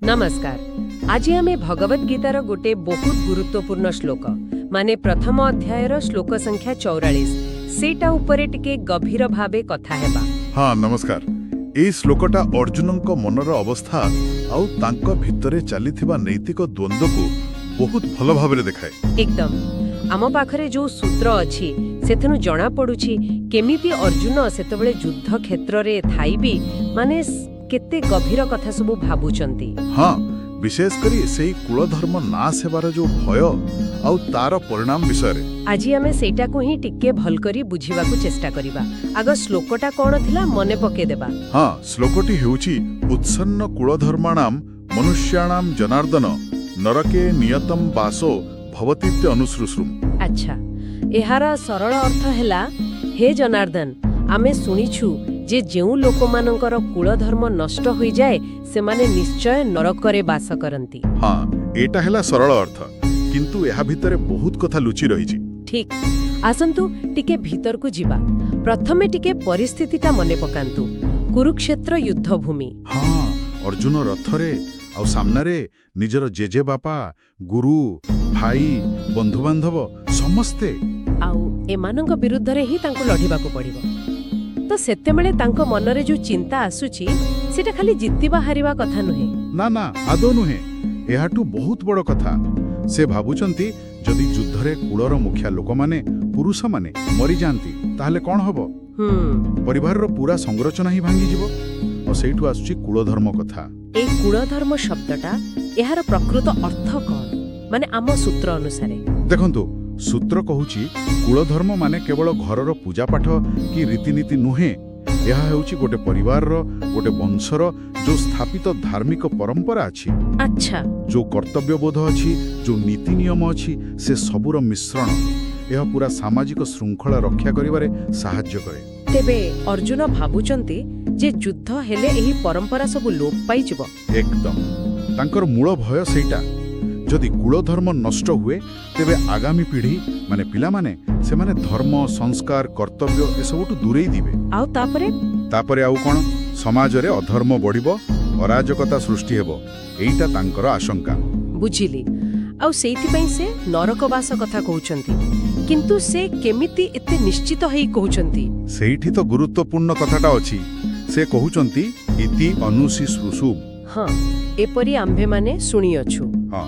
नमस्कार। आज आमे भगवत गीतार गोटे बहुत गुरुत्वपूर्ण श्लोक माने प्रथम अध्यायर श्लोक संख्या 44 सेटा उपरे टिके गभीर भावे कथा हेबा। हाँ नमस्कार। ए श्लोकटा अर्जुनଙ୍କ मनर अवस्था आउ तांको भितरे चलीथिबा नैतिक द्वंद्व को बहुत भल भाबरे देखाए। एकदम आम पाखरे जो सूत्र अछि सेथनु जणा पडुछि केमिति अर्जुन सेतबेले युद्ध क्षेत्र रे थाइबी माने केते गभीर कथा सब भाबुचंती। हाँ विशेष करी सेही कुलधर्म नाश हेबार जो भय आउ तार परिणाम विषय रे आज आमे सेटा को ही टिके भल करी बुझिबाकू चेष्टा करिबा। आग श्लोकटा कोन थिला मने पके देबा। हाँ श्लोकटी हेउची उत्सन्न कुलधर्माणाम मनुष्याणाम जनार्दन नरके नियतम वासो भवतीत्य अनुश्रुश्रुम। अच्छा एहारा सरल अर्थ हेला हे जनार्दन आमे सुनिछु जे जेउ लोकमानंकर कुलधर्म नष्ट होई जाए से माने निश्चय नरकरे वास करंती। हाँ एटा हेला सरल अर्थ किंतु एहा भितरे बहुत कथा लुचि रहिछि। ठीक आसंतु टिके भीतर को जिबा। प्रथमे टिके परिस्थितिटा मने पकांतु। कुरुक्षेत्र युद्ध भूमि। हाँ अर्जुन रथरे आउ सामनारे निजर जेजे बापा गुरु भाई बंधु बांधव समस्ते आउ एमानंग विरुद्धरे ही तांको लढिबाकू पड़िबो। तो सेतेबेले तांको मनरे जो चिंता आसुची सेटा खाली जित्तिबा हारिबा कथा नुहे। ना ना आदो नुहे एहाटू बहुत बड़ कथा। से भाबुचंती जदि युद्धरे कुलर मुखिया लोक माने पुरुष माने मरि जानती ताहले कोन हबो। परिवार रो पूरा संरचना ही भांगी जिवो। और सेइठू आसुची कुलधर्म कथा। ए कुलधर्म शब्दटा एहार प्रकृत अर्थ कोन माने आम सूत्र अनुसारे देखंतु सूत्र कहूची कुलधर्म माने केवल घरर पूजा पाठ कि रीतिनीति नुहे। यह हेउची गोटे परिवार गोटे वंशर जो स्थापित धार्मिक परंपरा अछि। अच्छा जो कर्तव्यबोध अछि जो नीति नियम अछि से सबुर मिश्रण यह पूरा सामाजिक श्रृंखला रक्षा करिबारे साहाय्य करे। तेबे अर्जुन भाबुचंती जे युद्ध हेले एही परंपरा सब लोप पाई जिवो। एकदम तांकर मूल भय सेटा जदि कुलधर्म नष्ट हुए तेबे आगामी पीढ़ी माने पिला माने से माने धर्म संस्कार कर्तव्य ए सबटु दूरेई दिबे। आउ तापरे आउ कोन समाज रे अधर्म बढ़िबो अराजकता सृष्टि हेबो एईटा तांकर आशंका। बुझिली आउ सेइथि पई से नरकवास कथा कहउचंती किंतु से केमिति एते निश्चित हेई कहउचंती। सेइठि तो गुरुत्वपूर्ण कथाटा अछि। से कहउचंती इति अनुशिश्रुषु। हां एपरि आम्भे माने सुनी अछु। हां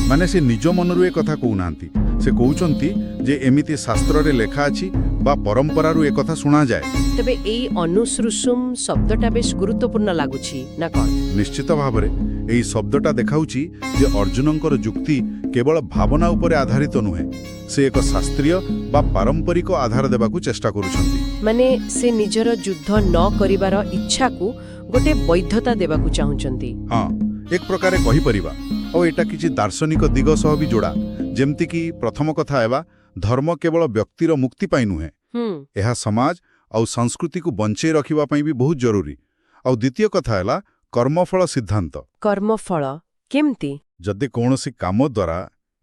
माने से निज मनरु ए कथा कहउनांती। से कहउचंती जे एमिति शास्त्र रे लेखा अछि बा परंपरा रु ए कथा सुना जाय। तबे एई अनुश्रुषुम शब्दटा बेस गुरुत्वपूर्ण लागुछि ना कोन। निश्चित भाबरे एई शब्दटा देखाउछि जे अर्जुनंकर युक्ति केवल भावना उपरे आधारित नुहे। से एक शास्त्रीय बा पारंपरिक आधार देबाकू चेष्टा करूछंती। माने से निजर युद्ध न करिवार इच्छा को गोटे वैधता देबाकू चाहुचंती। हां एक प्रकारे कहि परिबा। और एटा किछि दार्शनिक दिग सह भी जोड़ा जेमति कि प्रथम कथा हेबा धर्म केवल व्यक्तिर मुक्ति पाई नुहे। एहा समाज और संस्कृति को बंचे रखिबा पई भी बहुत जरूरी। और द्वितीय कथा हैला कर्मफल सिद्धांत। कर्मफल केमति जदि कोनोसी काम द्वारा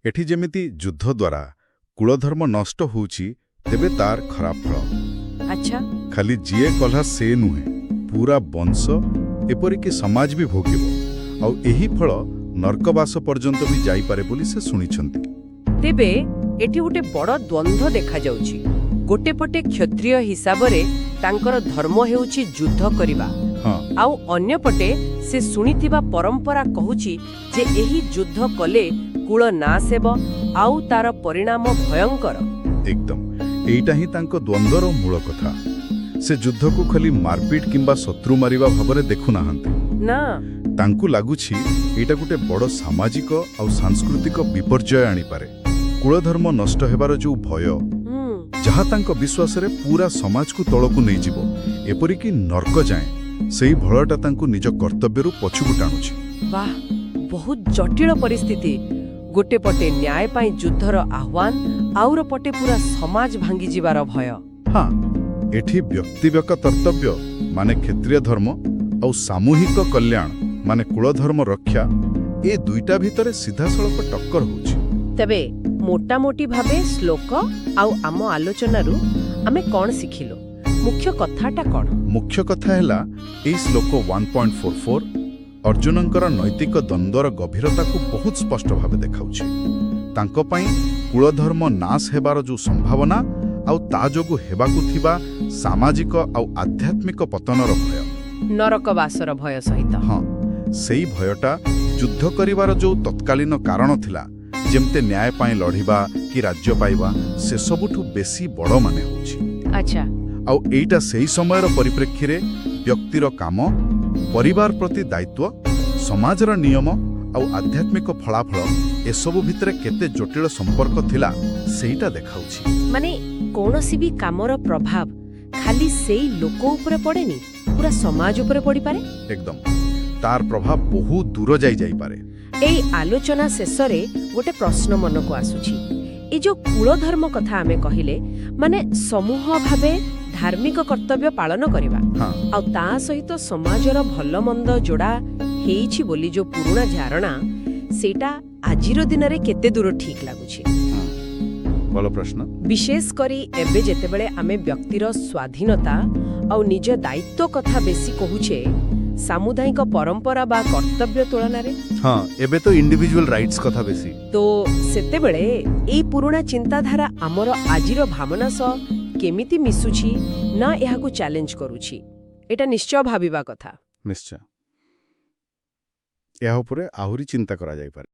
एठी जेमिति युद्ध द्वारा कुलधर्म नष्ट होउची तेबे तार खराब फल। अच्छा खाली जिए कला से नुहे पूरा वंश एपरि कि समाज भी भोगिबो और एही फल नरकवास पर्यंत भी जाई पारे बोली से सुनिछंती। तेबे एठी गोटे बड़ द्वंद्व देखा जाउची। गोटे पटे क्षत्रिय हिसाब रे तांकर धर्म हेउची युद्ध करिबा। हां आउ अन्य पटे से सुनिथिबा परंपरा कहूची जे एही युद्ध कले कुल नाश हेबो आउ तार परिणाम भयंकर। एकदम एइटा ही तांको द्वंद्वर मूल कथा। से युद्ध को खाली मारपीट किंबा शत्रु मारिबा भाबरे देखु नाहंती ना तांकु लागुछि एटा गोटे बड़ सामाजिक और सांस्कृतिक विपर्जय आनी पारे। कुलधर्म नष्ट हेबार जो भय जहा तांको विश्वास रे पूरा समाज को तळकु नै जिवो एपरि कि नरक जाए सेही भळटा तांकु निज कर्तव्य रु पछुकु टाणुछि। वाह बहुत जटिल परिस्थिति। गोटे पटे न्याय पाई युद्धर आह्वान आउर पटे पूरा समाज भांगी जिवार भय। हां एठी व्यक्तिगत कर्तव्य माने क्षत्रिय धर्म और सामूहिक कल्याण माने कुलधर्म रक्षा ए दुईटा भितरे सीधा सड़क टक्कर होउछि। तबे मोटा मोटी भाबे श्लोक आउ आम आलोचना रु आमे कोन सिखिलो मुख्य कथाटा कोन। मुख्य कथा हैला ए श्लोक 1.44 ଅର୍ଜୁନଙ୍କର ନୈତିକ ଦ୍ୱନ୍ଦ୍ୱର ଗଭୀରତାକୁ ବହୁତ ସ୍ପଷ୍ଟ ଭାବେ ଦେଖାଉଛି। ତାଙ୍କ ପାଇଁ କୁଳଧର୍ମ ନାଶ ହେବାର ଯେଉଁ ସମ୍ଭାବନା ଆଉ ତା ଯୋଗୁଁ ହେବାକୁ ଥିବା ସାମାଜିକ ଆଉ ଆଧ୍ୟାତ୍ମିକ ପତନର ଭୟ, ନରକବାସର ଭୟ ସହିତ। ହଁ, ସେଇ ଭୟଟା ଯୁଦ୍ଧ କରିବାର ଯେଉଁ ତତ୍କାଳୀନ କାରଣ ଥିଲା, ଯେମିତି ନ୍ୟାୟ ପାଇଁ ଲଢ଼ିବା କି ରାଜ୍ୟ ପାଇବା, ସେସବୁଠୁ ବେଶୀ ବଡ଼ ମାନେ ହେଉଛି। ଆଚ୍ଛା। ଆଉ ଏଇଟା ସେହି ସମୟର ପରିପ୍ରେକ୍ଷୀରେ ବ୍ୟକ୍ତିର କାମ, ପରିବାର ପ୍ରତି ଦାୟିତ୍ୱ, ସମାଜର ନିୟମ ଆଉ ଆଧ୍ୟାତ୍ମିକ ଫଳାଫଳ ଏସବୁ ଭିତରେ କେତେ ଜଟିଳ ସମ୍ପର୍କ ଥିଲା ସେଇଟା ଦେଖାଉଛି। ମାନେ କୌଣସି ବି କାମର ପ୍ରଭାବ ଖାଲି ସେଇ ଲୋକ ଉପରେ ପଡ଼େନି, ପୁରା ସମାଜ ଉପରେ ପଡ଼ିପାରେ। ଏକଦମ, ତାର ପ୍ରଭାବ ବହୁତ ଦୂର ଯାଇପାରେ। ଏଇ ଆଲୋଚନା ଶେଷରେ ଗୋଟେ ପ୍ରଶ୍ନ ମନକୁ ଆସୁଛି। ଏ ଯୋଉ କୁଳଧର୍ମ କଥା ଆମେ କହିଲେ, ମାନେ ସମୂହ ଭାବେ ଧାର୍ମିକ କର୍ତ୍ତବ୍ୟ ପାଳନ କରିବା, ଆଉ ତା ସହିତ ସମାଜର ଭଲ ମନ୍ଦ ଯୋଡ଼ା ହେଇଛି ବୋଲି ଯୋଉ ପୁରୁଣା ଧାରଣା, ସେଇଟା ଆଜିର ଦିନରେ କେତେ ଦୂର ଠିକ୍ ଲାଗୁଛି? ଭଲ ପ୍ରଶ୍ନ। ବିଶେଷ କରି ଏବେ ଯେତେବେଳେ ଆମେ ବ୍ୟକ୍ତିର ସ୍ୱାଧୀନତା ଆଉ ନିଜ ଦାୟିତ୍ୱ କଥା ବେଶୀ କହୁଛେ, ସାମୁଦାୟିକ ପରମ୍ପରା ବା କର୍ତ୍ତବ୍ୟ ତୁଳନାରେ। ହଁ, ଏବେ ତ ଇଣ୍ଡିଭିଜୁଆଲ ରାଇଟ୍ସ କଥା ବେଶୀ। ତ ସେତେବେଳେ ଏଇ ପୁରୁଣା ଚିନ୍ତାଧାରା ଆମର ଆଜିର ଭାବନା ସହ କେମିତି ମିଶୁଛି ନା ଏହାକୁ ଚ୍ୟାଲେଞ୍ଜ କରୁଛି, ଏଟା ନିଶ୍ଚୟ ଭାବିବା କଥା। ନିଶ୍ଚୟ, ଏହା ଉପରେ ଆହୁରି ଚିନ୍ତା କରାଯାଇପାରେ।